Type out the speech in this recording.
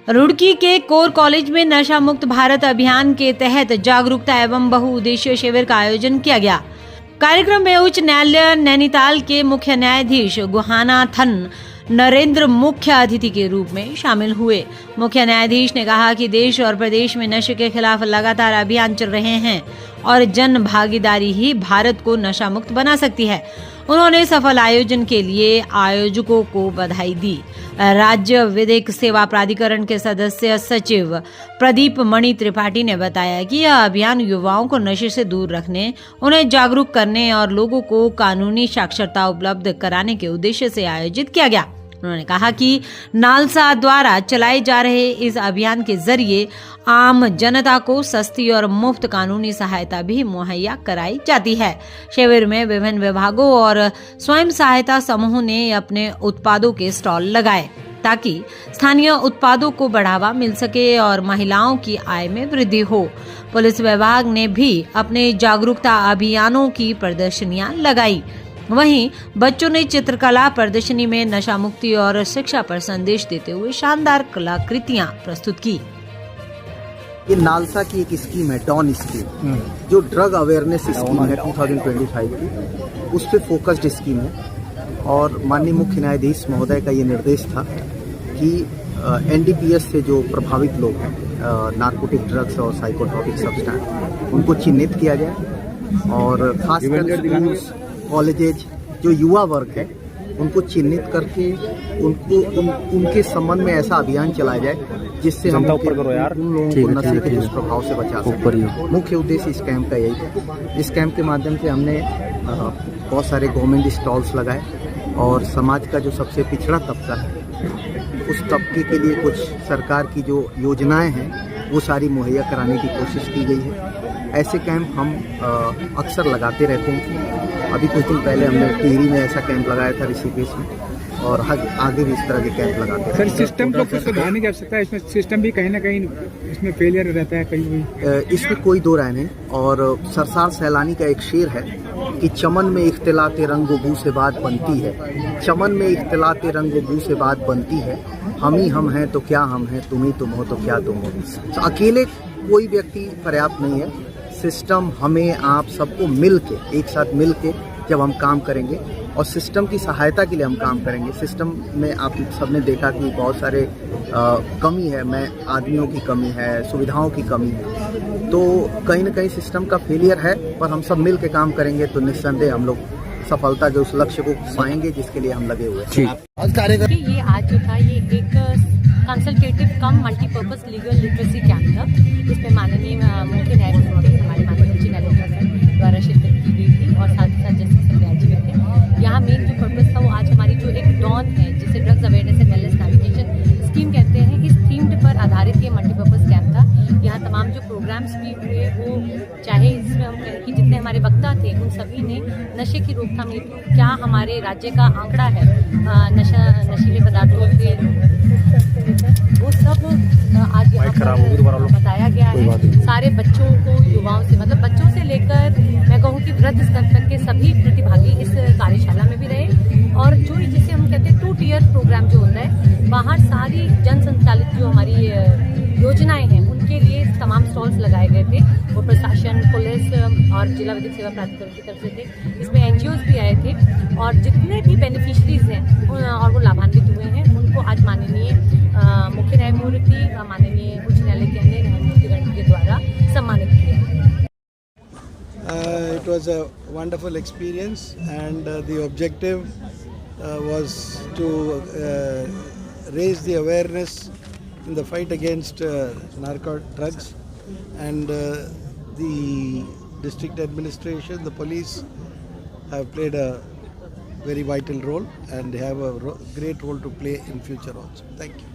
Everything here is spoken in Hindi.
रुड़की के कोर कॉलेज में नशा मुक्त भारत अभियान के तहत जागरूकता एवं बहुउद्देशीय शिविर का आयोजन किया गया। कार्यक्रम में उच्च न्यायालय नैनीताल के मुख्य न्यायाधीश गुहानाथन नरेंद्र मुख्य अतिथि के रूप में शामिल हुए। मुख्य न्यायाधीश ने कहा कि देश और प्रदेश में नशे के खिलाफ लगातार अभियान चल रहे हैं और जन भागीदारी ही भारत को नशा मुक्त बना सकती है। उन्होंने सफल आयोजन के लिए आयोजकों को बधाई दी। राज्य विधिक सेवा प्राधिकरण के सदस्य सचिव प्रदीप मणि त्रिपाठी ने बताया कि यह अभियान युवाओं को नशे से दूर रखने, उन्हें जागरूक करने और लोगों को कानूनी साक्षरता उपलब्ध कराने के उद्देश्य से आयोजित किया गया। उन्होंने कहा कि नालसा द्वारा चलाए जा रहे इस अभियान के जरिए आम जनता को सस्ती और मुफ्त कानूनी सहायता भी मुहैया कराई जाती है। शिविर में विभिन्न विभागों और स्वयं सहायता समूह ने अपने उत्पादों के स्टॉल लगाए ताकि स्थानीय उत्पादों को बढ़ावा मिल सके और महिलाओं की आय में वृद्धि हो। पुलिस विभाग ने भी अपने जागरूकता अभियानों की प्रदर्शनियां लगाई। वहीं बच्चों ने चित्रकला प्रदर्शनी में नशा मुक्ति और शिक्षा पर संदेश देते हुए शानदार कलाकृतियां प्रस्तुत की। ये नालसा की एक स्कीम है, डॉन स्कीम, जो ड्रग अवेयरनेस स्कीम है 2025 की, उस पर फोकस्ड स्कीम है। और माननीय मुख्य न्यायाधीश महोदय का ये निर्देश था कि एनडीपीएस से जो प्रभावित लोग हैं, नार्कोटिक ड्रग्स और साइकोट्रॉपिक सब्सटेंस, उनको चिन्हित किया जाए और खासकर स्कूल्स, कॉलेजेज, जो युवा वर्ग है, उनको चिन्हित करके उनके संबंध में ऐसा अभियान चलाया जाए जिससे हम उन लोगों को नशे के दुष्प्रभाव से बचा सकें। मुख्य उद्देश्य इस कैंप का यही था। इस कैंप के माध्यम से हमने बहुत सारे गवर्नमेंट स्टॉल्स लगाए और समाज का जो सबसे पिछड़ा तबका है, उस तबके के लिए कुछ सरकार की जो योजनाएं हैं वो सारी मुहैया कराने की कोशिश की गई है। ऐसे कैंप हम अक्सर लगाते रहते हैं। अभी कुछ दिन पहले हमने टिहरी में ऐसा कैंप लगाया था, ऋषिकेश में, और आगे भी इस तरह के कैंप लगाते हैं। सर, सिस्टम को कुछ सुधारने की आवश्यकता है। इसमें सिस्टम भी कहीं ना कहीं इसमें फेलियर रहता है कहीं भी। इसमें कोई दो राय नहीं। और सरसार सैलानी का एक शेर है कि चमन में इख्तिलाते रंग बू से बात बनती है, चमन में इख्तिलाते रंग बू से बात बनती है, हम ही हम हैं तो क्या हम हैं, तुम ही तुम हो तो क्या तुम हो। तो अकेले कोई व्यक्ति पर्याप्त नहीं है। सिस्टम हमें आप सबको मिल के, एक साथ मिल के जब हम काम करेंगे और सिस्टम की सहायता के लिए हम काम करेंगे। सिस्टम में आप सबने देखा कि बहुत सारे कमी है, आदमियों की कमी है, सुविधाओं की कमी है, तो कहीं ना कहीं सिस्टम का फेलियर है। पर हम सब मिल के काम करेंगे तो निस्संदेह हम लोग सफलता के उस लक्ष्य को पाएंगे जिसके लिए हम लगे हुए हैं। ये आज जो था ये एक कंसल्टेटिव कम मल्टीपर्पज लीगल लिटरेसी कैंप था। इसमें माननीय मुख्य न्यायाधीश हमारे माननीय उच्च न्यायालय द्वारा शिरकत की गई थी और साथ ही साथ जस्टिस संध्या जी थे। यहाँ मेन जो पर्पस था वो आज हमारी जो एक डॉन है, जिसे drugs awareness and wellness navigation scheme कहते हैं, इस थीम्ड पर आधारित ये मल्टीपर्पज कैंप था। यहाँ तमाम जो प्रोग्राम्स भी हुए, वो चाहे इसमें हम कहें कि जितने हमारे वक्ता थे उन सभी ने नशे की रोकथाम हेतु क्या हमारे राज्य का आंकड़ा है नशीले पदार्थों से, वो सब आज यहाँ पर बताया गया है। सारे बच्चों को, युवाओं से, मतलब बच्चों से लेकर मैं कहूँ कि वृद्ध स्तर तक के सभी प्रतिभागी इस कार्यशाला में भी रहे। और जो जिसे हम कहते हैं 2 टियर प्रोग्राम जो होता है, बाहर सारी जन संचालित जो हमारी योजनाएं हैं उनके लिए तमाम स्टॉल्स लगाए गए थे। वो प्रशासन, पुलिस और जिला विधिक सेवा प्राधिकरण की तरफ से थे। इसमें एनजीओज भी आए थे और जितने भी बेनिफिशरीज हैं और वो लाभान्वित हुए हैं, उनको आज माननीय मुख्य न्यायमूर्ति, माननीय उच्च न्यायालय के अन्य न्यायमूर्तिगण के द्वारा सम्मानित किया। It was a wonderful experience and the objective was to raise the awareness in the fight against narcotic drugs, and the district administration, the police have played a very vital role and they have a great role to play in future also. Thank you.